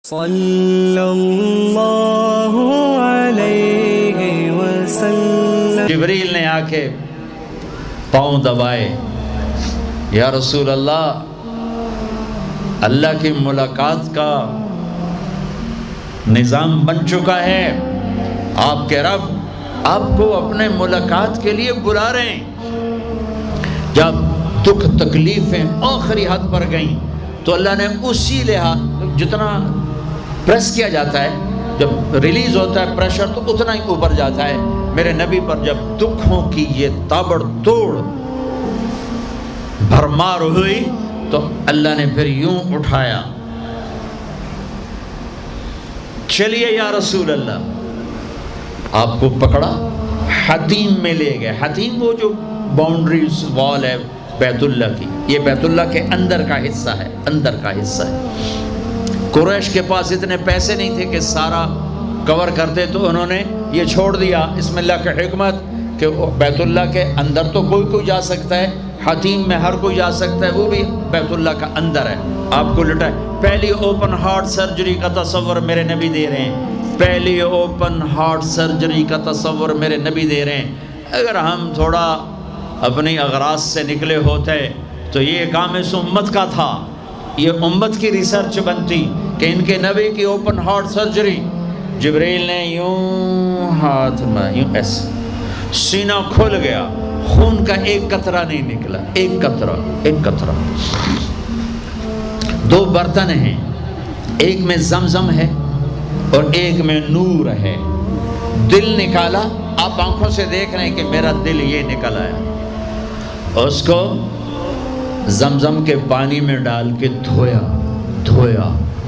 صلی اللہ علیہ وسلم۔ جبریل نے آ کے پاؤں دبائے، یا رسول اللہ، اللہ کی ملاقات کا نظام بن چکا ہے، آپ کے رب آپ کو اپنے ملاقات کے لیے بلا رہے ہیں۔ جب دکھ تکلیفیں آخری حد پر گئیں تو اللہ نے اسی لحاظ، جتنا پریس کیا جاتا ہے، جب ریلیز ہوتا ہے پریشر تو اتنا ہی اوپر جاتا ہے، میرے نبی پر جب دکھوں کی یہ تابڑ توڑ بھرمار ہوئی تو اللہ نے پھر یوں اٹھایا، چلیے یا رسول اللہ، آپ کو پکڑا، حتیم میں لے گئے۔ حتیم وہ جو باؤنڈریز وال ہے بیت اللہ کی، یہ بیت اللہ کے اندر کا حصہ ہے، اندر کا حصہ ہے۔ قریش کے پاس اتنے پیسے نہیں تھے کہ سارا کور کرتے، تو انہوں نے یہ چھوڑ دیا، اس میں اللہ کی حکمت کہ بیت اللہ کے اندر تو کوئی جا سکتا ہے، حتیم میں ہر کوئی جا سکتا ہے، وہ بھی بیت اللہ کا اندر ہے، آپ کو لٹائے۔ پہلی اوپن ہارٹ سرجری کا تصور میرے نبی دے رہے ہیں، پہلی اوپن ہارٹ سرجری کا تصور میرے نبی دے رہے ہیں۔ اگر ہم تھوڑا اپنی اغراض سے نکلے ہوتے تو یہ کام اس امت کا تھا، یہ امت کی ریسرچ بنتی کہ ان کے نبی کی اوپن ہارٹ سرجری۔ جبریل نے یوں ہاتھ میں یوں ایسے، سینہ کھل گیا، خون کا ایک قطرہ نہیں نکلا، ایک قطرہ۔ دو برتن ہیں، ایک میں زمزم ہے اور ایک میں نور ہے۔ دل نکالا، آپ آنکھوں سے دیکھ رہے ہیں کہ میرا دل یہ نکل آیا، اس کو زمزم کے پانی میں ڈال کے دھویا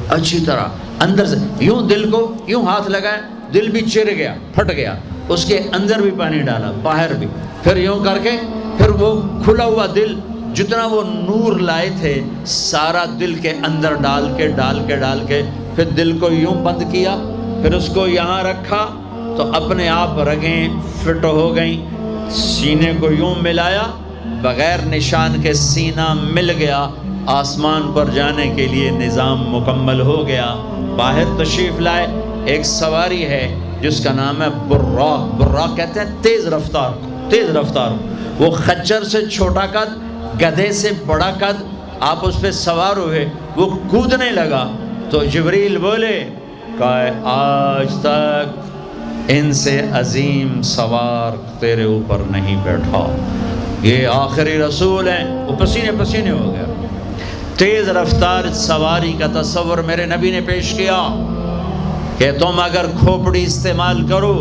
اچھی طرح، اندر سے یوں دل کو یوں ہاتھ لگایا، دل بھی چر گیا، پھٹ گیا، اس کے اندر بھی پانی ڈالا، باہر بھی، پھر یوں کر کے، پھر وہ کھلا ہوا دل جتنا وہ نور لائے تھے سارا دل کے اندر ڈال کے پھر دل کو یوں بند کیا، پھر اس کو یہاں رکھا تو اپنے آپ رگیں فٹ ہو گئیں، سینے کو یوں ملایا، بغیر نشان کے سینہ مل گیا، آسمان پر جانے کے لیے نظام مکمل ہو گیا۔ باہر تشریف لائے، ایک سواری ہے جس کا نام ہے براق کہتے ہیں تیز رفتار، وہ خچر سے چھوٹا قد، گدھے سے بڑا قد، آپ اس پہ سوار ہوئے، وہ کودنے لگا تو جبریل بولے کہ آج تک ان سے عظیم سوار تیرے اوپر نہیں بیٹھا، یہ آخری رسول ہیں۔ وہ پسینے ہو گیا۔ تیز رفتار سواری کا تصور میرے نبی نے پیش کیا کہ تم اگر کھوپڑی استعمال کرو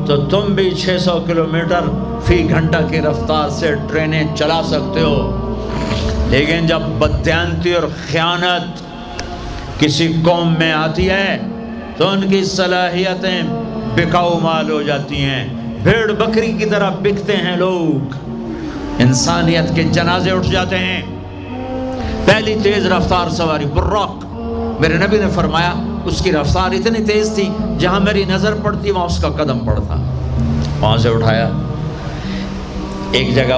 تو تم بھی 600 کلومیٹر فی گھنٹہ کی رفتار سے ٹرینیں چلا سکتے ہو، لیکن جب بددیانتی اور خیانت کسی قوم میں آتی ہے تو ان کی صلاحیتیں بکاؤ مال ہو جاتی ہیں، بھیڑ بکری کی طرح بکتے ہیں لوگ، انسانیت کے جنازے اٹھ جاتے ہیں۔ پہلی تیز رفتار سواری براق، میرے نبی نے فرمایا اس کی رفتار اتنی تیز تھی جہاں میری نظر پڑتی وہاں اس کا قدم پڑتا، وہاں سے اٹھایا، ایک جگہ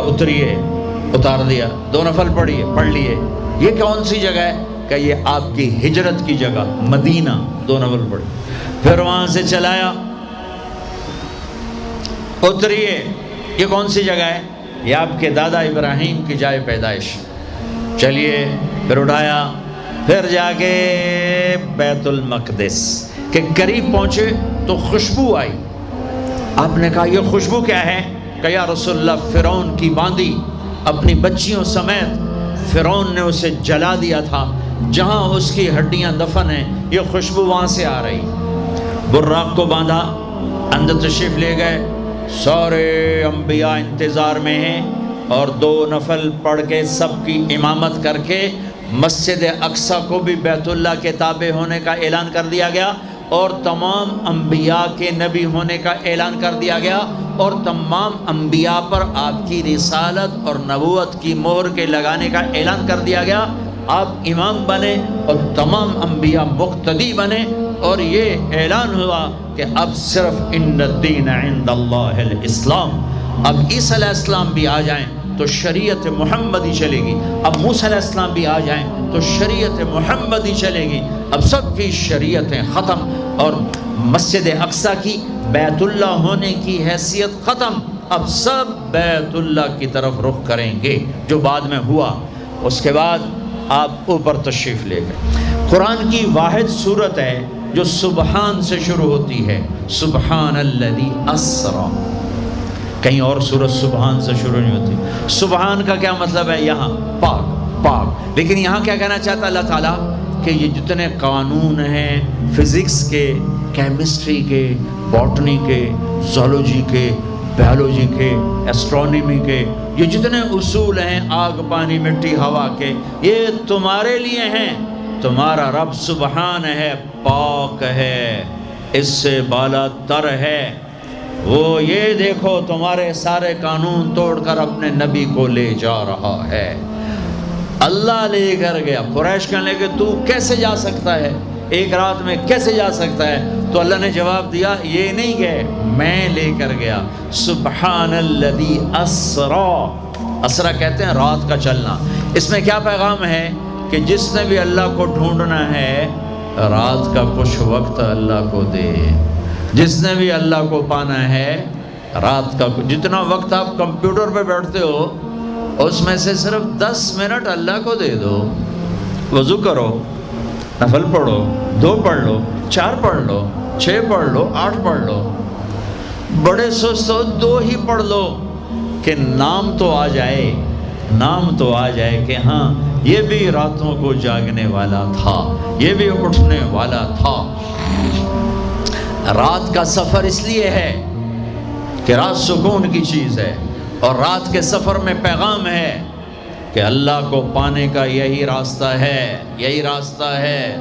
اتار دیا، 2 نفل پڑھ لیے، یہ کون سی جگہ ہے کہ یہ آپ کی ہجرت کی جگہ مدینہ، 2 نفل پڑھی، پھر وہاں سے چلایا، اتریے، یہ کون سی جگہ ہے، یہ آپ کے دادا ابراہیم کی جائے پیدائش، چلیے، پھر اٹھایا، پھر جا کے بیت المقدس کے قریب پہنچے تو خوشبو آئی، آپ نے کہا یہ خوشبو کیا ہے؟ کہ یا رسول اللہ، فرعون کی باندی اپنی بچیوں سمیت فرعون نے اسے جلا دیا تھا، جہاں اس کی ہڈیاں دفن ہیں یہ خوشبو وہاں سے آ رہی۔ براق کو باندھا، اندر تشریف لے گئے، سارے انبیاء انتظار میں ہیں، اور 2 نفل پڑھ کے سب کی امامت کر کے مسجد اقصی کو بھی بیت اللہ کے تابع ہونے کا اعلان کر دیا گیا، اور تمام انبیاء کے نبی ہونے کا اعلان کر دیا گیا، اور تمام انبیاء پر آپ کی رسالت اور نبوت کی مہر کے لگانے کا اعلان کر دیا گیا۔ آپ امام بنے اور تمام انبیاء مقتدی بنے، اور یہ اعلان ہوا کہ اب صرف ان الدین عند اللہ الاسلام، اب عیسیٰ علیہ السلام بھی آ جائیں تو شریعت محمدی چلے گی. اب موسیٰ علیہ السلام بھی آ جائیں تو شریعت محمدی چلے گی. اب سب کی شریعتیں ختم اور مسجد اقصیٰ کی بیت اللہ ہونے کی حیثیت ختم. اب سب بیت اللہ کی طرف رخ کریں گے جو بعد میں ہوا. اس کے بعد آپ اوپر تشریف لے گئے. قرآن کی واحد صورت ہے جو سبحان سے شروع ہوتی ہے. سبحان الذی اسرا. کہیں اور سورت سبحان سے شروع نہیں ہوتی. سبحان کا کیا مطلب ہے؟ یہاں پاک پاک. لیکن یہاں کیا کہنا چاہتا اللہ تعالیٰ کہ یہ جتنے قانون ہیں فزکس کے، کیمسٹری کے، باٹنی کے، زولوجی کے، بیولوجی کے، ایسٹرونومی کے، یہ جتنے اصول ہیں آگ پانی مٹی ہوا کے، یہ تمہارے لیے ہیں. تمہارا رب سبحان ہے، پاک ہے، اس سے بالا تر ہے. وہ یہ دیکھو تمہارے سارے قانون توڑ کر اپنے نبی کو لے جا رہا ہے. اللہ لے کر گیا. قریش کہنے لگے تو کیسے جا سکتا ہے، ایک رات میں کیسے جا سکتا ہے؟ تو اللہ نے جواب دیا یہ نہیں گئے، میں لے کر گیا. سبحان الذی اسرا. اسرا کہتے ہیں رات کا چلنا. اس میں کیا پیغام ہے کہ جس نے بھی اللہ کو ڈھونڈنا ہے رات کا کچھ وقت اللہ کو دے. جس نے بھی اللہ کو پانا ہے رات کا جتنا وقت آپ کمپیوٹر پہ بیٹھتے ہو اس میں سے صرف 10 منٹ اللہ کو دے دو. وضو کرو، نفل پڑھو، 2 پڑھ لو، 4 پڑھ لو، 6 پڑھ لو، 8 پڑھ لو. بڑے سست ہو 2 ہی پڑھ لو کہ نام تو آ جائے، نام تو آ جائے کہ ہاں یہ بھی راتوں کو جاگنے والا تھا، یہ بھی اٹھنے والا تھا. رات کا سفر اس لیے ہے کہ رات سکون کی چیز ہے اور رات کے سفر میں پیغام ہے کہ اللہ کو پانے کا یہی راستہ ہے، یہی راستہ ہے.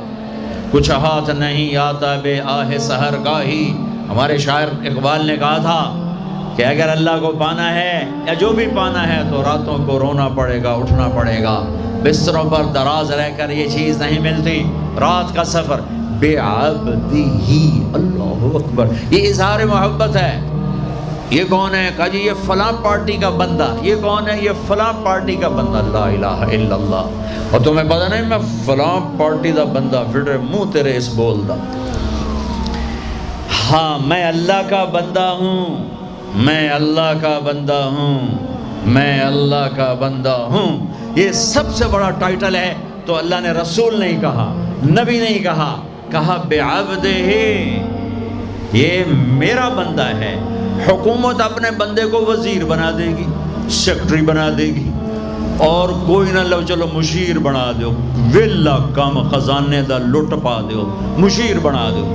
کچھ ہاتھ نہیں آتا بے آہ سحر گاہی. ہمارے شاعر اقبال نے کہا تھا کہ اگر اللہ کو پانا ہے یا جو بھی پانا ہے تو راتوں کو رونا پڑے گا، اٹھنا پڑے گا. بستروں پر دراز رہ کر یہ چیز نہیں ملتی. رات کا سفر بے عبدی، اللہ اکبر، یہ اظہار محبت ہے. یہ کون ہے؟ کہا جی یہ فلاں پارٹی کا بندہ. یہ کون ہے؟ یہ فلاں پارٹی کا بندہ. لا الہ الا اللہ. اور تمہیں پتہ نہیں میں فلاں پارٹی دا بندہ، پھر منہ تیرے اس بول دا. ہاں میں اللہ کا بندہ ہوں، میں اللہ کا بندہ ہوں، میں اللہ کا بندہ ہوں. یہ سب سے بڑا ٹائٹل ہے. تو اللہ نے رسول نہیں کہا، نبی نہیں کہا، کہا بعبدہ، یہ میرا بندہ ہے. حکومت اپنے بندے کو وزیر بنا دے گی، سیکٹری بنا دے گی، اور کوئی نہ لو چلو مشیر بنا دو، ویلا کم خزانے دا لٹ پا دو، مشیر بنا دو.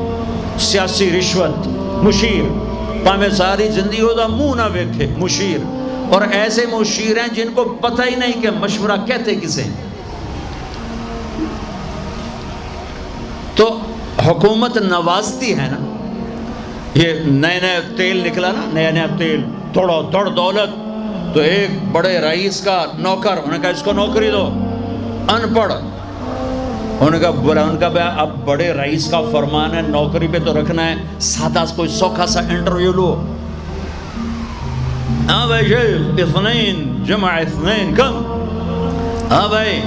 سیاسی رشوت مشیر، پاویں ساری زندگی ہو دا منہ نہ ویکھے مشیر. اور ایسے مشیر ہیں جن کو پتہ ہی نہیں کہ مشورہ کہتے کسے. تو حکومت نوازتی ہے نا. یہ نئے نئے تیل نکلا نا، نیا نیا تیل، تھوڑا تھوڑ دولت. تو ایک بڑے رئیس کا نوکر، انہوں نے کہا اس کو نوکری دو. ان پڑھ، انہوں نے کہا برا، ان کا اب بڑے رئیس کا فرمان ہے نوکری پہ تو رکھنا ہے، سادہ کوئی سوکھا سا انٹرویو لو. ہاں بھائی شیخ، 2 جمع 2 کم؟ ہاں بھائی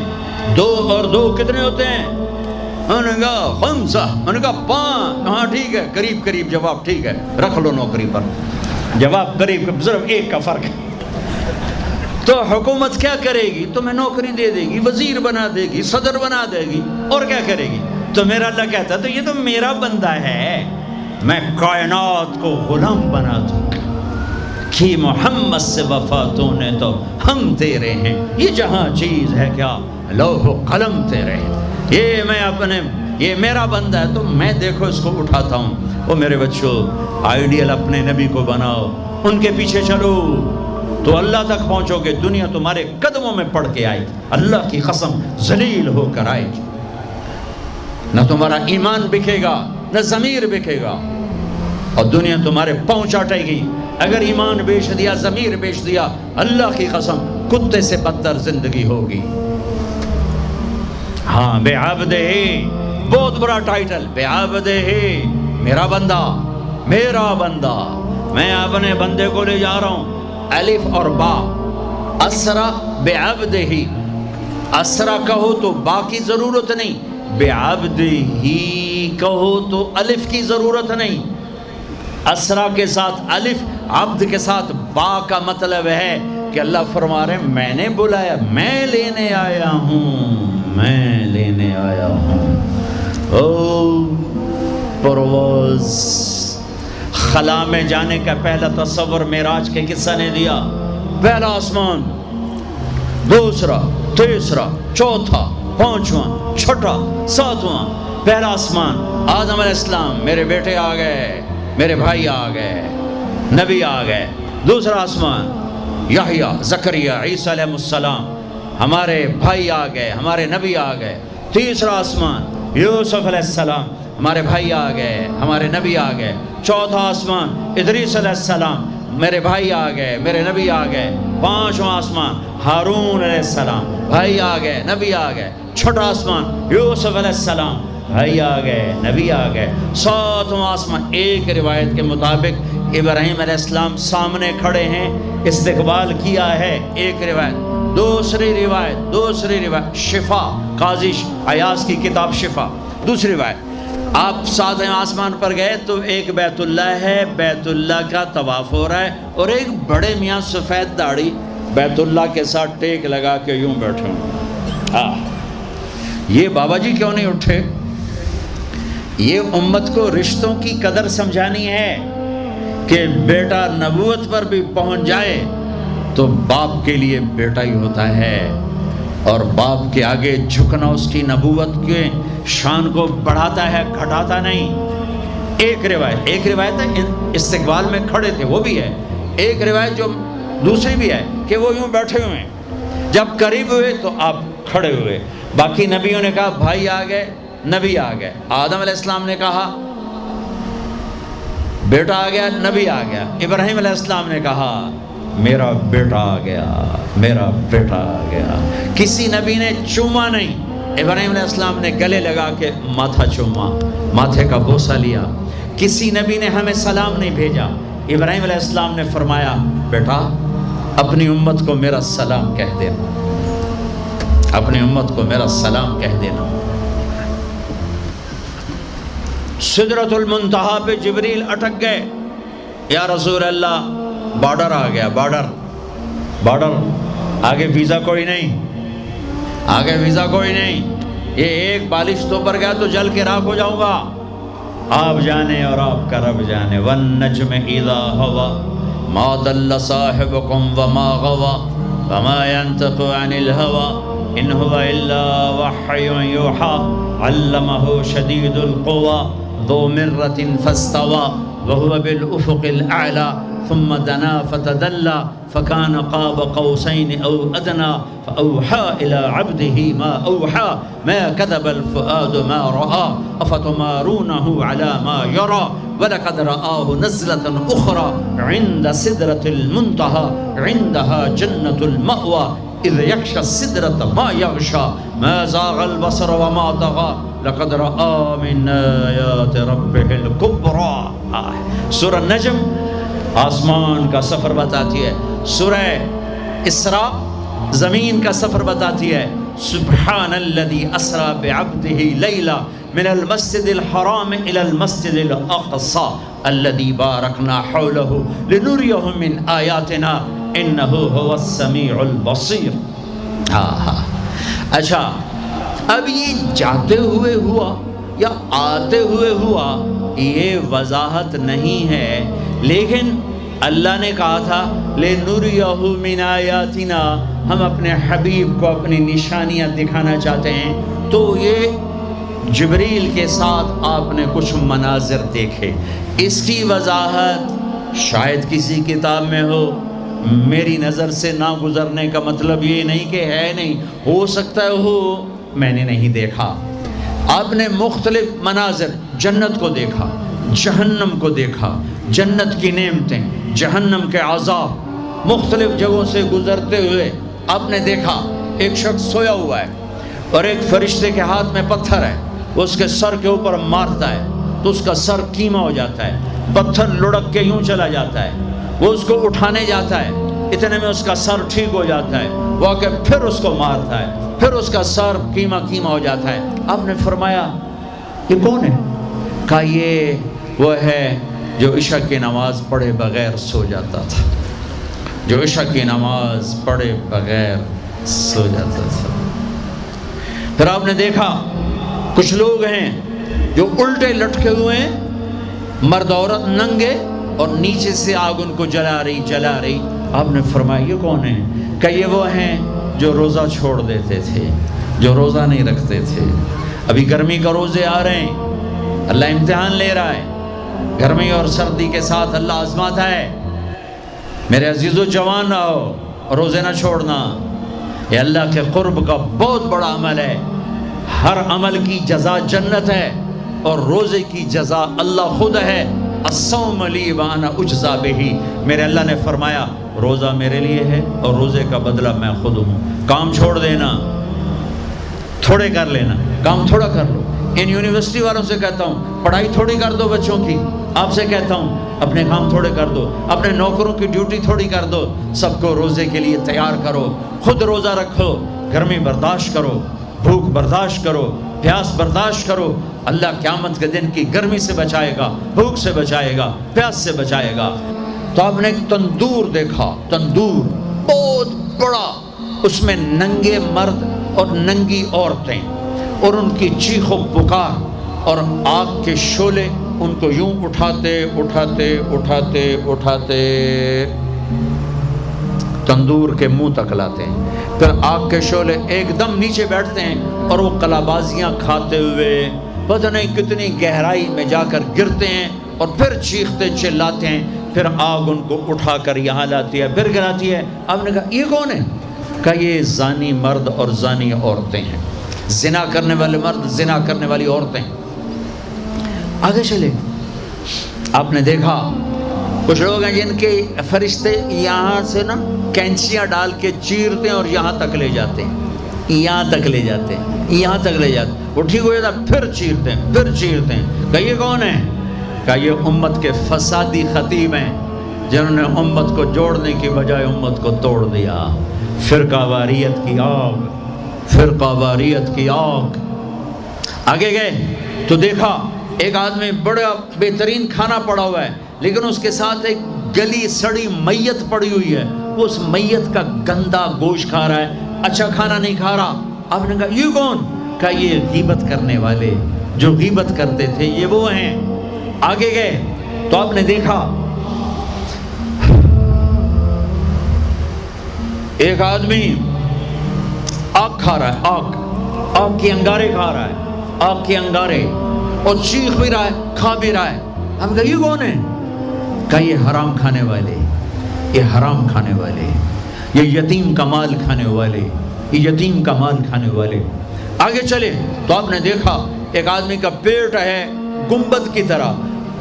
2 اور 2 کتنے ہوتے ہیں؟ انہوں نے کہا 5. انہوں نے کہا 5. ہاں ٹھیک ہے، قریب قریب جواب، ٹھیک ہے رکھ لو نوکری پر. جواب قریب، صرف 1 کا فرق ہے. تو حکومت کیا کرے گی؟ تمہیں نوکری دے دے گی، وزیر بنا دے گی، صدر بنا دے گی، اور کیا کرے گی؟ تو میرا اللہ کہتا ہے تو یہ تو میرا بندہ ہے، میں کائنات کو غلام بنا دوں کہ محمد سے وفاتوں نے تو ہم تیرے ہیں. یہ جہاں چیز ہے کیا لوح و قلم تیرے ہیں. یہ میرا بندہ ہے تو میں دیکھو اس کو اٹھاتا ہوں. وہ میرے بچوں آئیڈیل اپنے نبی کو بناؤ، ان کے پیچھے چلو تو اللہ تک پہنچو گے. دنیا تمہارے قدموں میں پڑ کے آئے گی، اللہ کی قسم ذلیل ہو کر آئے گی. نہ تمہارا ایمان بکے گا نہ ضمیر بکے گا، اور دنیا تمہارے پاؤں چاٹے گی. اگر ایمان بیچ دیا، ضمیر بیچ دیا، اللہ کی قسم کتے سے بدتر زندگی ہوگی. ہاں بے عبدہ، بہت بڑا ٹائٹل، بے عبدہ، میرا بندہ، میرا بندہ. میں اپنے بندے کو لے جا رہا ہوں. الف اور با، اسرا بعبدہ، اسرا کہو تو با کی ضرورت نہیں، بعبدہ کہو تو الف کی ضرورت نہیں۔ اسرا کے ساتھ الف، عبد کے ساتھ با کا مطلب ہے کہ اللہ فرما رہے ہیں میں نے بلایا، میں لینے آیا ہوں، میں لینے آیا ہوں۔ او پرواز، خلا میں جانے کا پہلا تصور معراج کے قصہ نے دیا۔ پہلا آسمان، دوسرا، تیسرا، چوتھا، پانچواں، چھٹا، ساتواں۔ پہلا آسمان، آدم علیہ السلام، میرے بیٹے آ گئے، میرے بھائی آ گئے، نبی آ گئے۔ دوسرا آسمان، یحییٰ، زکریا، عیسیٰ علیہ السلام، ہمارے بھائی آ گئے، ہمارے نبی آ گئے۔ تیسرا آسمان، یوسف علیہ السلام، ہمارے بھائی آ گئے، ہمارے نبی آ گئے۔ چوتھا آسمان، ادریس علیہ السلام، میرے بھائی آ گئے، میرے نبی آ گئے۔ پانچواں آسمان، ہارون علیہ السلام، بھائی آ گئے، نبی آ گئے۔ چھٹا آسمان، یوسف علیہ السلام، بھائی آ گئے، نبی آ گئے۔ ساتواں آسمان، ایک روایت کے مطابق ابراہیم علیہ السلام سامنے کھڑے ہیں، استقبال کیا ہے، ایک روایت۔ دوسری روایت شفا، قاضی عیاض کی کتاب شفا۔ دوسری روایت، آپ ساتویں آسمان پر گئے تو ایک بیت اللہ ہے، بیت اللہ کا طواف ہو رہا ہے، اور ایک بڑے میاں سفید داڑھی بیت اللہ کے ساتھ ٹیک لگا کے یوں بیٹھے ہوں۔ یہ بابا جی کیوں نہیں اٹھے؟ یہ امت کو رشتوں کی قدر سمجھانی ہے کہ بیٹا نبوت پر بھی پہنچ جائے تو باپ کے لیے بیٹا ہی ہوتا ہے، اور باپ کے آگے جھکنا اس کی نبوت کے شان کو بڑھاتا ہے، گھٹاتا نہیں۔ ایک روایت ہے استقبال میں کھڑے تھے، وہ بھی ہے۔ ایک روایت جو دوسری بھی ہے کہ وہ یوں بیٹھے ہوئے ہیں، جب قریب ہوئے تو آپ کھڑے ہوئے۔ باقی نبیوں نے کہا بھائی آ گئے، نبی آ گئے۔ آدم علیہ السلام نے کہا بیٹا آ گیا، نبی آ گیا۔ ابراہیم علیہ السلام نے کہا میرا بیٹا آ گیا، میرا بیٹا آ گیا۔ کسی نبی نے چوما نہیں، ابراہیم علیہ السلام نے گلے لگا کے ماتھا چوما، ماتھے کا بوسہ لیا۔ کسی نبی نے ہمیں سلام نہیں بھیجا، ابراہیم علیہ السلام نے فرمایا بیٹا اپنی امت کو میرا سلام کہہ دینا، اپنی امت کو میرا سلام کہہ دینا۔ سدرۃ المنتہا پہ جبریل اٹک گئے، یا رسول اللہ بارڈر آ گیا، بارڈر، آگے ویزا کوئی نہیں، آگے ویزا کوئی نہیں، یہ ایک بالش تو پر گیا تو جل کے راکھ ہو جاؤں گا۔ آپ جانے اور آپ کا رب جانے۔ والنجم اذا ہوا ما ضل صاحبکم وما غوا وما ينطق عن الهوى ان هو الا وحی یوحی علمہ شدید القوى ذو مرة فاستوى وهو بالأفق الأعلى ثم دنا فتدلى فكان قاب قوسين أو أدنى فأوحى إلى عبده ما أوحى ما كذب الفؤاد ما رأى أفتمارونه على ما يرى ولقد رآه نزلة أخرى عند سدرة المنتهى عندها جنة المأوى إذ يغشى السدرة ما يغشى ما زاغ البصر وما طغى لقد رأى من آيات ربه الكبرى۔ سورہ نجم آسمان کا سفر بتاتی ہے، سورہ اسراء زمین کا سفر بتاتی ہے۔ سبحان الذي اسرى بعبده ليلا من المسجد الحرام الى المسجد الاقصى الذي باركنا حوله لنريه من آياتنا انه هو السميع البصير۔ اچھا اب یہ جاتے ہوئے ہوا یا آتے ہوئے ہوا یہ وضاحت نہیں ہے، لیکن اللہ نے کہا تھا لِنُرِيَهُ مِنْ آيَاتِنَا، ہم اپنے حبیب کو اپنی نشانیاں دکھانا چاہتے ہیں۔ تو یہ جبریل کے ساتھ آپ نے کچھ مناظر دیکھے، اس کی وضاحت شاید کسی کتاب میں ہو، میری نظر سے نہ گزرنے کا مطلب یہ نہیں کہ ہے نہیں، ہو سکتا ہے ہو، میں نے نہیں دیکھا۔ آپ نے مختلف مناظر، جنت کو دیکھا، جہنم کو دیکھا، جنت کی نعمتیں، جہنم کے عذاب، مختلف جگہوں سے گزرتے ہوئے آپ نے دیکھا ایک شخص سویا ہوا ہے اور ایک فرشتے کے ہاتھ میں پتھر ہے، وہ اس کے سر کے اوپر مارتا ہے تو اس کا سر کیما ہو جاتا ہے، پتھر لڑک کے یوں چلا جاتا ہے، وہ اس کو اٹھانے جاتا ہے اتنے میں اس کا سر ٹھیک ہو جاتا ہے، وہ آ کے پھر اس کو مارتا ہے، پھر اس کا سر کیما کیما ہو جاتا ہے۔ آپ نے فرمایا یہ کون ہے؟ کہا یہ وہ ہے جو عشاء کی نماز پڑھے بغیر سو جاتا تھا، جو عشاء کی نماز پڑھے بغیر سو جاتا تھا۔ پھر آپ نے دیکھا کچھ لوگ ہیں جو الٹے لٹکے ہوئے ہیں، مرد عورت ننگے، اور نیچے سے آگ ان کو جلا رہی۔ آپ نے فرمایا یہ کون ہے؟ کہ یہ وہ ہیں جو روزہ چھوڑ دیتے تھے، جو روزہ نہیں رکھتے تھے۔ ابھی گرمی کا روزے آ رہے ہیں، اللہ امتحان لے رہا ہے، گرمی اور سردی کے ساتھ اللہ آزماتا ہے۔ میرے عزیزو جوان رہو، روزے نہ چھوڑنا، یہ اللہ کے قرب کا بہت بڑا عمل ہے۔ ہر عمل کی جزا جنت ہے، اور روزے کی جزا اللہ خود ہے۔ الصوم لی وانا اجزا بہی، میرے اللہ نے فرمایا روزہ میرے لیے ہے اور روزے کا بدلہ میں خود ہوں۔ کام چھوڑ دینا، تھوڑے کر لینا، کام تھوڑا کر لو۔ ان یونیورسٹی والوں سے کہتا ہوں پڑھائی تھوڑی کر دو بچوں کی، آپ سے کہتا ہوں اپنے کام تھوڑے کر دو، اپنے نوکروں کی ڈیوٹی تھوڑی کر دو، سب کو روزے کے لیے تیار کرو، خود روزہ رکھو، گرمی برداشت کرو، بھوک برداشت کرو، پیاس برداشت کرو۔ اللہ قیامت کے دن کی گرمی سے بچائے گا، بھوک سے بچائے گا، پیاس سے بچائے گا۔ تو آپ نے ایک تندور دیکھا، تندور بہت بڑا، اس میں ننگے مرد اور ننگی عورتیں، اور ان کی چیخ و پکار، اور آگ کے شعلے ان کو یوں اٹھاتے تندور کے منہ تک لاتے ہیں۔ پھر آگ کے شعلے ایک دم نیچے بیٹھتے ہیں، اور وہ کلابازیاں کھاتے ہوئے پتہ نہیں کتنی گہرائی میں جا کر گرتے ہیں، اور پھر چیختے چلاتے ہیں۔ پھر آگ ان کو اٹھا کر یہاں لاتی ہے، پھر گراتی ہے۔ آپ نے کہا یہ کون ہے؟ کہا یہ زانی مرد اور زانی عورتیں ہیں، زنا کرنے والے مرد، زنا کرنے والی عورتیں۔ آگے چلے، آپ نے دیکھا کچھ لوگ ہیں جن کے فرشتے یہاں سے نا کینچیاں ڈال کے چیرتے ہیں اور یہاں تک لے جاتے ہیں، یہاں تک لے جاتے ہیں، یہاں تک لے جاتے ہیں، وہ ٹھیک ہو جاتا پھر چیرتے ہیں، پھر چیرتے ہیں۔ کہ یہ کون ہے؟ کہ یہ امت کے فسادی خطیب ہیں، جنہوں نے امت کو جوڑنے کی بجائے امت کو توڑ دیا۔ فرقہ واریت کی آگ، فرقہ واریت کی آگ۔ آگے گئے تو دیکھا ایک آدمی بڑا بہترین کھانا پڑا ہوا ہے، لیکن اس کے ساتھ ایک گلی سڑی میت پڑی ہوئی ہے، وہ اس میت کا گندا گوشت کھا رہا ہے، اچھا کھانا نہیں کھا رہا۔ آپ نے کہا یہ کون؟ کہا یہ غیبت کرنے والے، جو غیبت کرتے تھے یہ وہ ہیں۔ آگے گئے تو آپ نے دیکھا ایک آدمی آگ کھا رہا ہے، آگ کے انگارے کھا رہا ہے، آگ کے انگارے، اور چیخ بھی رہا ہے، کھا بھی رہا ہے۔ ہم کہا یہ کون ہے؟ کہا یہ حرام کھانے والے، یہ حرام کھانے والے، یہ یتیم کا مال کھانے والے، یہ یتیم کا مال کھانے والے۔ آگے چلے تو آپ نے دیکھا ایک آدمی کا پیٹ ہے گنبد کی طرح،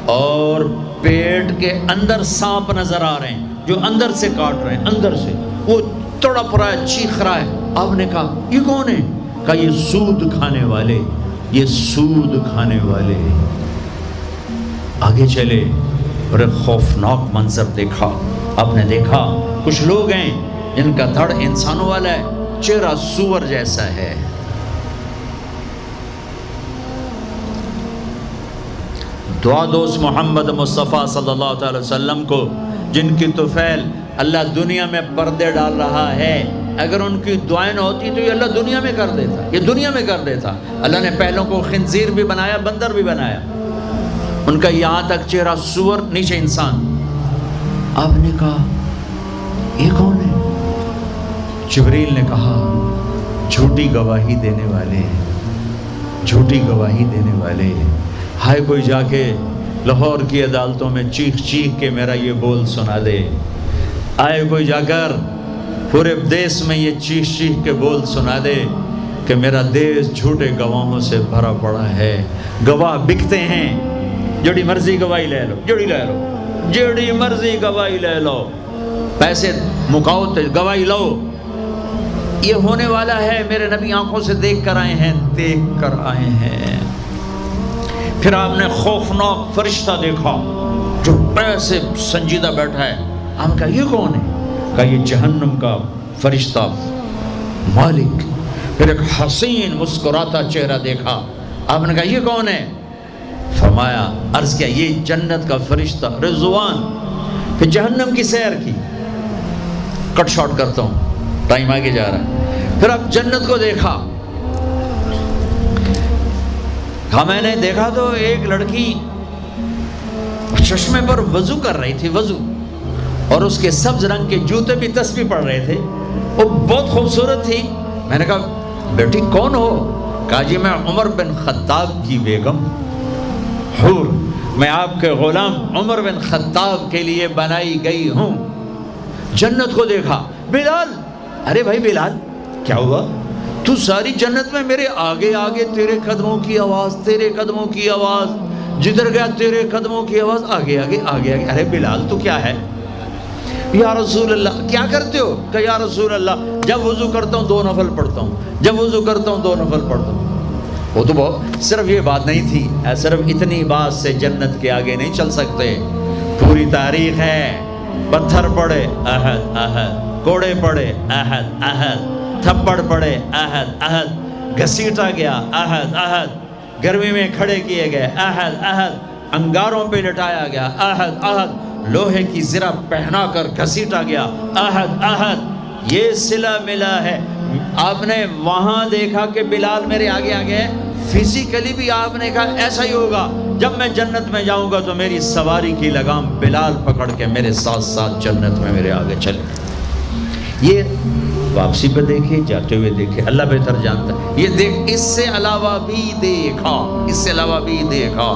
اور پیٹ کے اندر سانپ نظر آ رہے ہیں جو اندر سے کاٹ رہے ہیں، اندر سے وہ تڑپ رہا ہے، چیخ رہا ہے۔ آپ نے کہا یہ کون ہے؟ کہا یہ سود کھانے والے، یہ سود کھانے والے۔ آگے چلے اور ایک خوفناک منظر دیکھا۔ آپ نے دیکھا کچھ لوگ ہیں جن کا دھڑ انسانوں والا ہے، چہرہ سور جیسا ہے۔ دعا دوست محمد مصطفیٰ صلی اللہ تعالی وسلم کو، جن کی طفیل اللہ دنیا میں پردے ڈال رہا ہے، اگر ان کی دعائیں نہ ہوتی تو یہ اللہ دنیا میں کر دیتا، یہ دنیا میں کر دیتا۔ اللہ نے پہلوں کو خنزیر بھی بنایا، بندر بھی بنایا، ان کا یہاں تک چہرہ سور، نیچے انسان۔ آپ نے کہا یہ کون ہے؟ جبریل نے کہا جھوٹی گواہی دینے والے، جھوٹی گواہی دینے والے۔ ہائے کوئی جا کے لاہور کی عدالتوں میں چیخ چیخ کے میرا یہ بول سنا دے، آئے کوئی جا کر پورے دیس میں یہ چیخ چیخ کے بول سنا دے کہ میرا دیس جھوٹے گواہوں سے بھرا پڑا ہے، گواہ بکتے ہیں، جڑی مرضی گواہی لے لو، جڑی مرضی گواہی لے لو، پیسے مکاؤ تو گواہی لو۔ یہ ہونے والا ہے، میرے نبی آنکھوں سے دیکھ کر آئے ہیں، دیکھ کر آئے ہیں۔ پھر آپ نے خوفناک فرشتہ دیکھا جو ایسے سنجیدہ بیٹھا ہے۔ ہم کہا یہ کون ہے؟ کہا یہ جہنم کا فرشتہ مالک. پھر ایک حسین مسکراتا چہرہ دیکھا. آپ نے کہا یہ کون ہے؟ فرمایا، عرض کیا یہ جنت کا فرشتہ رضوان. پھر جہنم کی سیر کی. کٹ شارٹ کرتا ہوں، ٹائم آگے جا رہا ہے. پھر اب جنت کو دیکھا. کہا میں نے دیکھا تو ایک لڑکی چشمے پر وضو کر رہی تھی، وضو، اور اس کے سبز رنگ کے جوتے بھی تسبیح پڑھ رہے تھے. وہ بہت خوبصورت تھی. میں نے کہا بیٹی کون ہو؟ کہا جی میں عمر بن خطاب کی بیگم حور، میں آپ کے غلام عمر بن خطاب کے لیے بنائی گئی ہوں. جنت کو دیکھا. بلال، ارے بھائی بلال کیا ہوا؟ تو ساری جنت میں میرے آگے آگے، تیرے قدموں کی آواز، تیرے قدموں کی آواز، جدھر گیا تیرے قدموں کی آواز، آگے آگے آگے آگے. ارے بلال تو کیا ہے؟ یا رسول اللہ کیا کرتے ہو؟ کہ یا رسول اللہ جب وضو کرتا ہوں 2 نفل پڑھتا ہوں، جب وضو کرتا ہوں 2 نفل پڑھتا ہوں. وہ تو بہت صرف یہ بات نہیں تھی، صرف اتنی بات سے جنت کے آگے نہیں چل سکتے. پوری تاریخ ہے. پتھر پڑے احد احد، کوڑے پڑے احد احد، تھپڑ پڑے احد احد، گھسیٹا گیا احد احد، گرمی میں کھڑے کیے گئے احد احد، انگاروں پہ لٹایا گیا احد احد، لوہے کی زرہ پہنا کر گھسیٹا گیا احد احد. یہ صلہ ملا ہے. آپ نے وہاں دیکھا کہ بلال میرے آگے آگے ہے. فزیکلی بھی آپ نے کہا ایسا ہی ہوگا. جب میں جنت میں جاؤں گا تو میری سواری کی لگام بلال پکڑ کے میرے ساتھ ساتھ جنت میں میرے آگے چلے. یہ واپسی پہ دیکھے، جاتے ہوئے دیکھے، اللہ بہتر جانتا ہے. یہ دیکھ، اس سے علاوہ بھی دیکھا، اس سے علاوہ بھی دیکھا.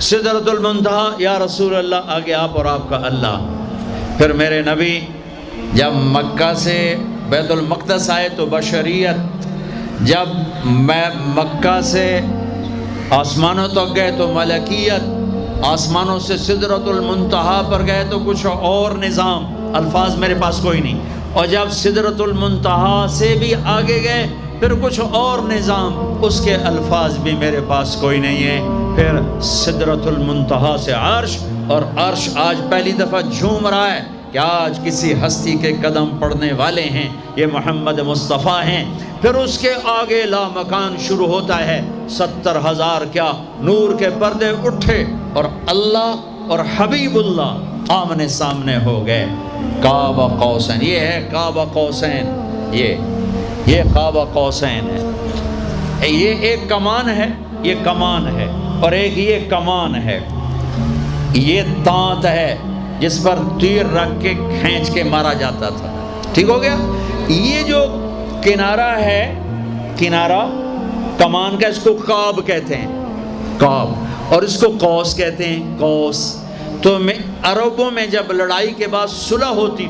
سدرۃ المنتہا، یا رسول اللہ آگے آپ اور آپ کا اللہ. پھر میرے نبی جب مکہ سے بیت المقدس آئے تو بشریت، جب میں مکہ سے آسمانوں تک گئے تو ملکیت، آسمانوں سے سدرۃ المنتہا پر گئے تو کچھ اور نظام، الفاظ میرے پاس کوئی نہیں. اور جب سدرۃ المنتہا سے بھی آگے گئے پھر کچھ اور نظام، اس کے الفاظ بھی میرے پاس کوئی نہیں ہے. پھر سدرۃ المنتہا سے عرش، اور عرش آج پہلی دفعہ جھوم رہا ہے کہ آج کسی ہستی کے قدم پڑنے والے ہیں، یہ محمد مصطفیٰ ہیں. پھر اس کے آگے لا مکان شروع ہوتا ہے. 70,000 کیا نور کے پردے اٹھے اور اللہ اور حبیب اللہ آمنے سامنے ہو گئے. قاب قوسین، یہ ہے قاب قوسین، یہ قاب قوسین ہے. یہ ایک کمان ہے، یہ کمان ہے، اور ایک یہ کمان ہے. یہ تانت ہے جس پر تیر رکھ کے کھینچ کے مارا جاتا تھا. ٹھیک ہو گیا. یہ جو کنارہ ہے، کنارہ کمان کا، اس کو قاب کہتے ہیں، قاب، اور اس کو قوس کہتے ہیں، قوس. تو عربوں میں جب لڑائی کے بعد صلح ہوتی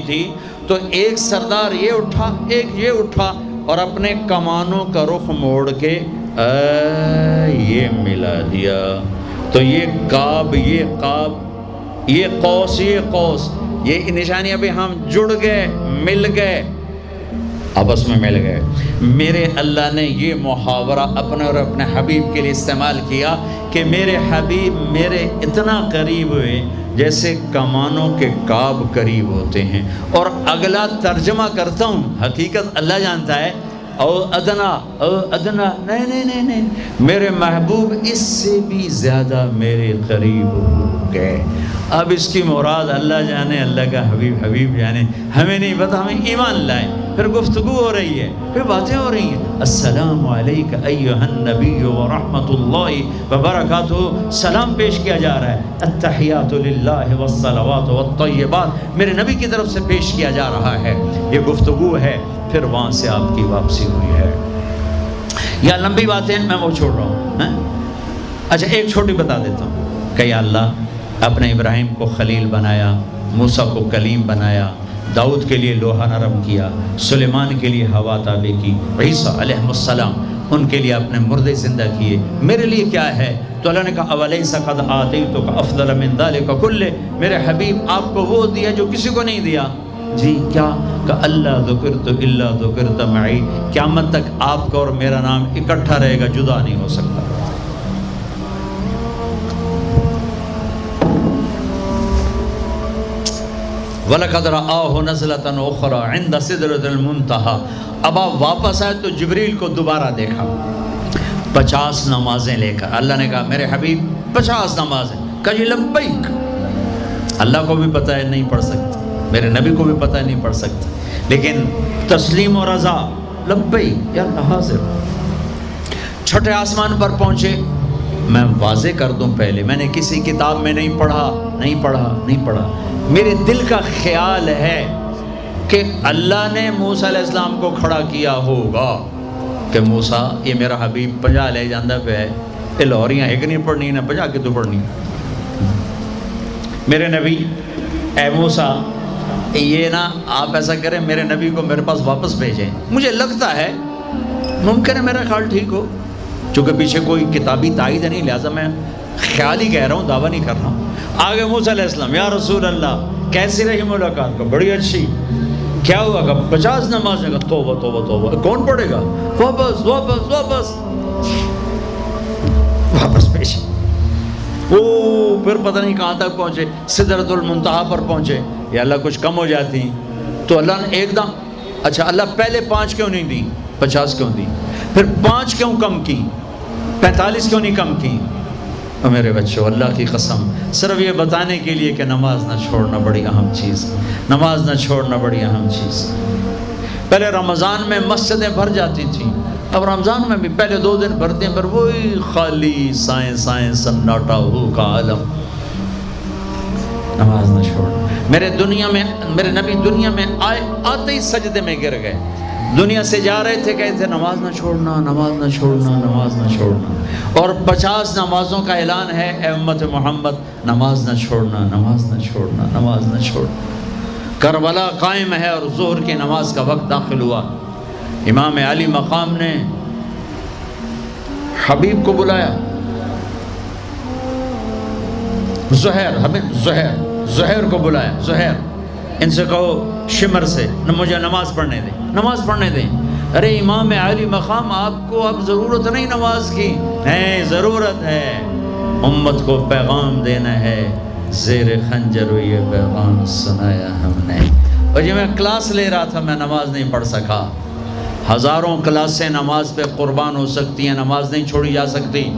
تھی تو ایک سردار یہ اٹھا، ایک یہ اٹھا، اور اپنے کمانوں کا رخ موڑ کے یہ ملا دیا. تو یہ قاب، یہ قاب، یہ قوس، یہ قوس، یہ نشانی. ابھی ہم جڑ گئے، مل گئے، آپس میں مل گئے. میرے اللہ نے یہ محاورہ اپنے اور اپنے حبیب کے لیے استعمال کیا کہ میرے حبیب میرے اتنا قریب ہوئے جیسے کمانوں کے قاب قریب ہوتے ہیں. اور اگلا ترجمہ کرتا ہوں، حقیقت اللہ جانتا ہے. او ادنا، نہیں، میرے محبوب اس سے بھی زیادہ میرے قریب ہو گئے. اب اس کی مراد اللہ جانے، اللہ کا حبیب جانے، ہمیں نہیں پتا. ہمیں ایمان لائیں. پھر گفتگو ہو رہی ہے، پھر باتیں ہو رہی ہیں. السلام علیک ایھا النبی ورحمۃ اللہ وبرکاتہ. سلام پیش کیا جا رہا ہے. التحیات للہ والصلوات والطیبات میرے نبی کی طرف سے پیش کیا جا رہا ہے. یہ گفتگو ہے. پھر وہاں سے آپ کی واپسی ہوئی ہے. یا لمبی باتیں میں وہ چھوڑ رہا ہوں. اچھا ایک چھوٹی بتا دیتا ہوں کہ یا اللہ اپنے ابراہیم کو خلیل بنایا، موسیٰ کو کلیم بنایا، داؤد کے لیے لوہا نرم کیا، سلیمان کے لیے ہوا تابع کی، عیسیٰ علیہ السلام ان کے لیے اپنے مردے زندہ کیے. میرے لیے کیا ہے؟ تو اللہ نے کہا اولیس قد آتیتک افضل من ذلک کلہ. میرے حبیب آپ کو وہ دیا جو کسی کو نہیں دیا. جی کیا؟ کہ اللہ ذکرت الا ذکرت معی. قیامت تک آپ کا اور میرا نام اکٹھا رہے گا، جدا نہیں ہو سکتا. وَلَقَدْ رَآهُ نَزْلَةً أُخْرَى عِنْدَ سِدْرَةِ الْمُنْتَهَى۔ اب آپ واپس آئے تو جبریل کو دوبارہ دیکھا 50 نمازیں لے کر۔ اللہ نے کہا میرے حبیب 50 نمازیں، کہا جی لبیک۔ اللہ کو بھی پتہ ہے نہیں پڑھ سکتے، میرے نبی کو بھی پتہ ہے نہیں پڑھ سکتے، لیکن تسلیم و رضا، لبیک یا اللہ حاضر۔ چھٹے آسمان پر پہنچے۔ میں واضح کر دوں پہلے، میں نے کسی کتاب میں نہیں پڑھا، میرے دل کا خیال ہے کہ اللہ نے موسیٰ علیہ السلام کو کھڑا کیا ہوگا کہ موسیٰ یہ میرا حبیب 50 لے جاندہ پہ ہے، یہ لاہوریاں ایک نہیں پڑھنی نہ 50 کی تو پڑھنی۔ میرے نبی اے موسیٰ یہ نہ آپ ایسا کریں، میرے نبی کو میرے پاس واپس بھیجیں، مجھے لگتا ہے ممکن ہے میرا خیال ٹھیک ہو، چونکہ پیچھے کوئی کتابی تائید نہیں، لہٰذا میں خیال ہی کہہ رہا ہوں، دعویٰ نہیں کر رہا ہوں۔ آگے موسیٰ علیہ السلام، یا رسول اللہ کیسی رہی ملاقات؟ کا بڑی اچھی۔ کیا ہوا؟ کہ 50 نمازیں۔ کا توبہ توبہ توبہ، کون پڑھے گا؟ واپس واپس واپس واپس پیش۔ پھر پتہ نہیں کہاں تک پہنچے، سدرۃ المنتہا پر پہنچے۔ یا اللہ کچھ کم ہو جاتی تو اللہ نے ایک دم، اچھا اللہ پہلے 5 کیوں نہیں دی، 50 کیوں دی؟ پھر 5 کیوں کم کی، 45 کیوں نہیں کم کی؟ اور میرے بچوں اللہ کی قسم، صرف یہ بتانے کے لیے کہ نماز نہ چھوڑنا بڑی اہم چیز، نماز نہ چھوڑنا بڑی اہم چیز۔ پہلے رمضان میں مسجدیں بھر جاتی تھیں، اب رمضان میں بھی پہلے 2 دن بھرتے ہیں، پر وہی خالی سائیں سناٹا ہو کا عالم۔ نماز نہ چھوڑنا۔ میرے نبی دنیا میں آتے ہی سجدے میں گر گئے، دنیا سے جا رہے تھے، کہتے تھے نماز نہ چھوڑنا، نماز نہ چھوڑنا، نماز نہ چھوڑنا۔ اور 50 نمازوں کا اعلان ہے، اے امت محمد نماز نہ چھوڑنا، نماز نہ چھوڑنا، نماز نہ چھوڑنا۔ کربلا قائم ہے اور ظہر کی نماز کا وقت داخل ہوا۔ امام علی مقام نے حبیب کو بلایا، زہیر کو بلایا، زہیر ان سے کہو شمر سے مجھے نماز پڑھنے دیں۔ ارے امام علی مقام آپ کو اب ضرورت نہیں نماز کی، ہے ضرورت ہے، امت کو پیغام دینا ہے، زیر خنجر یہ پیغام سنایا ہم نے۔ اور جب میں کلاس لے رہا تھا میں نماز نہیں پڑھ سکا۔ ہزاروں کلاسیں نماز پہ قربان ہو سکتی ہیں، نماز نہیں چھوڑی جا سکتی۔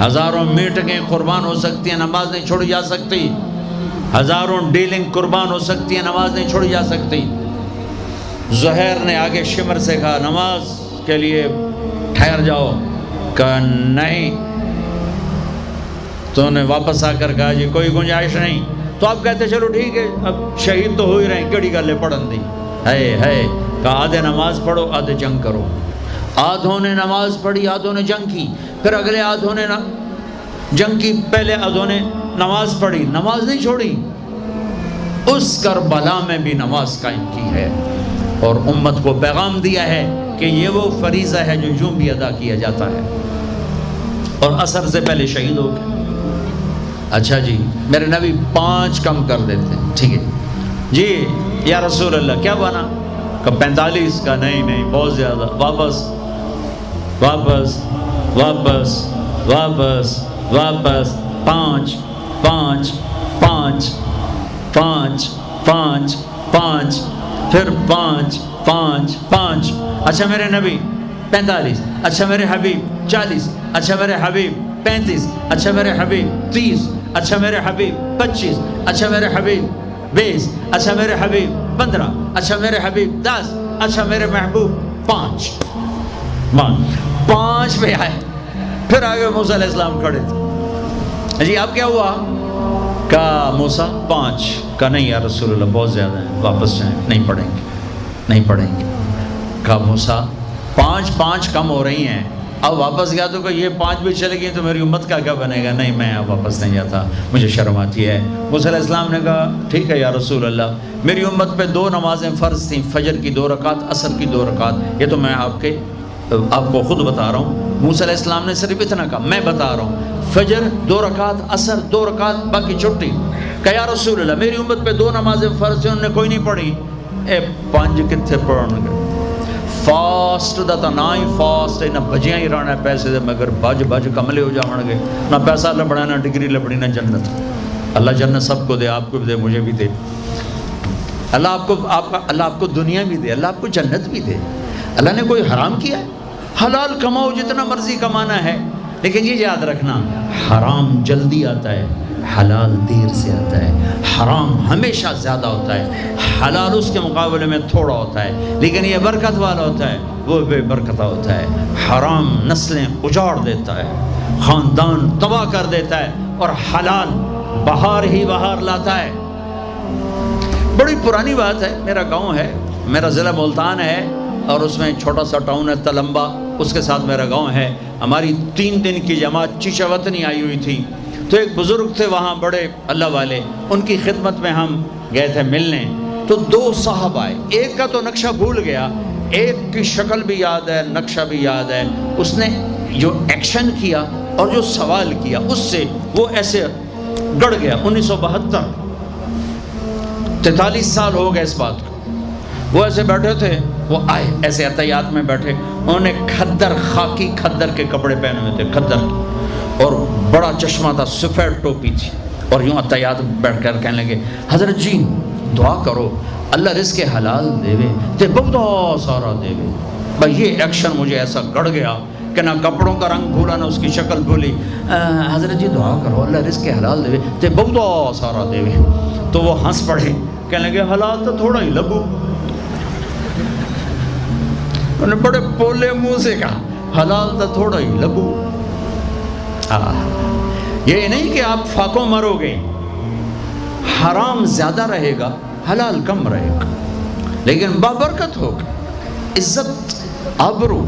ہزاروں میٹنگیں قربان ہو سکتی ہیں، نماز نہیں چھوڑی جا سکتی۔ ہزاروں ڈیلنگ قربان ہو سکتی ہیں، نماز نہیں چھوڑی جا سکتی۔ زہیر نے آگے شمر سے کہا نماز کے لیے ٹھہر جاؤ، کہا نہیں۔ تو انہیں واپس آ کر کہا جی کوئی گنجائش نہیں۔ تو آپ کہتے چلو ٹھیک ہے، اب شہید تو ہو ہی رہے ہیں، کیڑی گلے پڑھن دی ہے۔ کہا آدھے نماز پڑھو آدھے جنگ کرو۔ آدھوں نے نماز پڑھی، آدھوں نے جنگ کی، پھر اگلے آدھوں نے جنگ کی، پہلے آدھوں نے نماز پڑھی، نماز نہیں چھوڑی۔ اس کربلا میں بھی نماز قائم کی ہے اور امت کو پیغام دیا ہے کہ یہ وہ فریضہ ہے جو یوں بھی ادا کیا جاتا ہے۔ اور عصر سے پہلے شہید ہو گئے۔ اچھا جی میرے نبی 5 کم کر دیتے ہیں، ٹھیک ہے جی یا رسول اللہ کیا بنا؟ کہ 45 کا نہیں بہت زیادہ، واپس واپس واپس واپس واپس 5 5 5 5 5 5 پھر 5 5 5۔ اچھا میرے نبی 45، اچھا میرے حبیب 40، اچھا میرے حبیب 35، اچھا میرے حبیب 30، اچھا میرے حبیب 25، اچھا میرے حبیب 20، اچھا میرے حبیب 15، اچھا میرے حبیب 10، اچھا میرے محبوب 5 پہ آئے۔ پھر آگے موسیٰ علیہ السلام کھڑے تھے، جی اب کیا ہوا؟ کہا موسیٰ 5، کہا نہیں یا رسول اللہ بہت زیادہ ہیں، واپس جائیں، نہیں پڑھیں گے۔ کہا موسیٰ 5 کم ہو رہی ہیں، اب واپس گیا تو کہ یہ 5 بھی چلے گئی تو میری امت کا کیا بنے گا؟ نہیں میں اب واپس نہیں جاتا، مجھے شرم آتی ہے۔ موسیٰ علیہ السلام نے کہا ٹھیک ہے یا رسول اللہ، میری امت پہ 2 نمازیں فرض تھیں، فجر کی 2 رکعت، عصر کی 2 رکعت، یہ تو میں آپ کو خود بتا رہا ہوں۔ موسیٰ علیہ السلام نے صرف اتنا کہا، میں بتا رہا ہوں، فجر 2 رکعت، عصر 2 رکعت، باقی چھٹی۔ کہا یا رسول اللہ میری امت پہ 2 نمازیں فرض تھیں، انہوں نے کوئی نہیں پڑھی۔ 5 کتنے پڑھن گے؟ فاسٹ دا تا نہ ہی فاسٹ ہے، نہ بجیاں ہی رہنا پیسے دے، مگر بج کملے ہو جاؤں گے، نہ پیسہ لبنا، نہ ڈگری لبنی، نہ جنت۔ اللہ جنت سب کو دے، آپ کو بھی دے، مجھے بھی دے۔ اللہ آپ کو دنیا بھی دے، اللہ آپ کو جنت بھی دے۔ اللہ نے کوئی حرام کیا ہے؟ حلال کماؤ جتنا مرضی کمانا ہے، لیکن یہ یاد رکھنا حرام جلدی آتا ہے، حلال دیر سے آتا ہے۔ حرام ہمیشہ زیادہ ہوتا ہے، حلال اس کے مقابلے میں تھوڑا ہوتا ہے، لیکن یہ برکت والا ہوتا ہے، وہ بے برکتہ ہوتا ہے۔ حرام نسلیں اجاڑ دیتا ہے، خاندان تباہ کر دیتا ہے، اور حلال بہار ہی بہار لاتا ہے۔ بڑی پرانی بات ہے، میرا گاؤں ہے، میرا ضلع ملتان ہے، اور اس میں چھوٹا سا ٹاؤن ہے تلمبا، اس کے ساتھ میرا گاؤں ہے۔ ہماری 3 دن کی جماعت چیچا وطنی آئی ہوئی تھی، تو ایک بزرگ تھے وہاں بڑے اللہ والے، ان کی خدمت میں ہم گئے تھے ملنے۔ تو 2 صاحب آئے، ایک کا تو نقشہ بھول گیا، ایک کی شکل بھی یاد ہے، نقشہ بھی یاد ہے۔ اس نے جو ایکشن کیا اور جو سوال کیا، اس سے وہ ایسے گڑ گیا۔ 1972، 43 سال ہو گئے اس بات کو۔ وہ ایسے بیٹھے تھے، وہ آئے ایسے عطیات میں بیٹھے، انہوں نے کھدر، خاکی کھدر کے کپڑے پہنے ہوئے تھے، کھدر کے، اور بڑا چشمہ تھا، سفید ٹوپی تھی، اور یوں عطیات بیٹھ کر کہنے لگے، حضرت جی دعا کرو اللہ رزق حلال دے تے بہت سارا دے۔ بھائی یہ ایکشن مجھے ایسا گڑ گیا کہ نہ کپڑوں کا رنگ بھولا نہ اس کی شکل بھولی۔ حضرت جی دعا کرو اللہ رزق حلال دے تے بہت سارا دے۔ تو وہ ہنس پڑے، کہنے لگے حلال تو تھوڑا ہی لگو۔ انہوں نے بڑے پولے منہ سے کہا حلال تو تھوڑا ہی لگو۔ یہ نہیں کہ آپ فاقوں مرو گے، حرام زیادہ رہے گا، حلال کم رہے گا، لیکن بابرکت ہوگا، عزت، آبرو،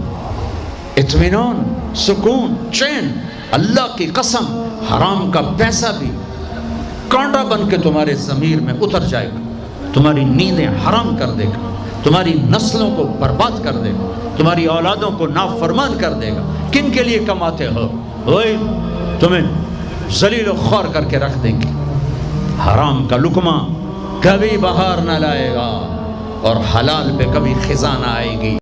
اطمینان، سکون، چین۔ اللہ کی قسم حرام کا پیسہ بھی کانٹا بن کے تمہارے ضمیر میں اتر جائے گا، تمہاری نیندیں حرام کر دے گا، تمہاری نسلوں کو برباد کر دے گا، تمہاری اولادوں کو نافرمان کر دے گا۔ کن کے لیے کماتے ہو؟ وہی تمہیں ذلیل و خوار کر کے رکھ دیں گے۔ حرام کا لقمہ کبھی بہار نہ لائے گا، اور حلال پہ کبھی خزاں نہ آئے گی۔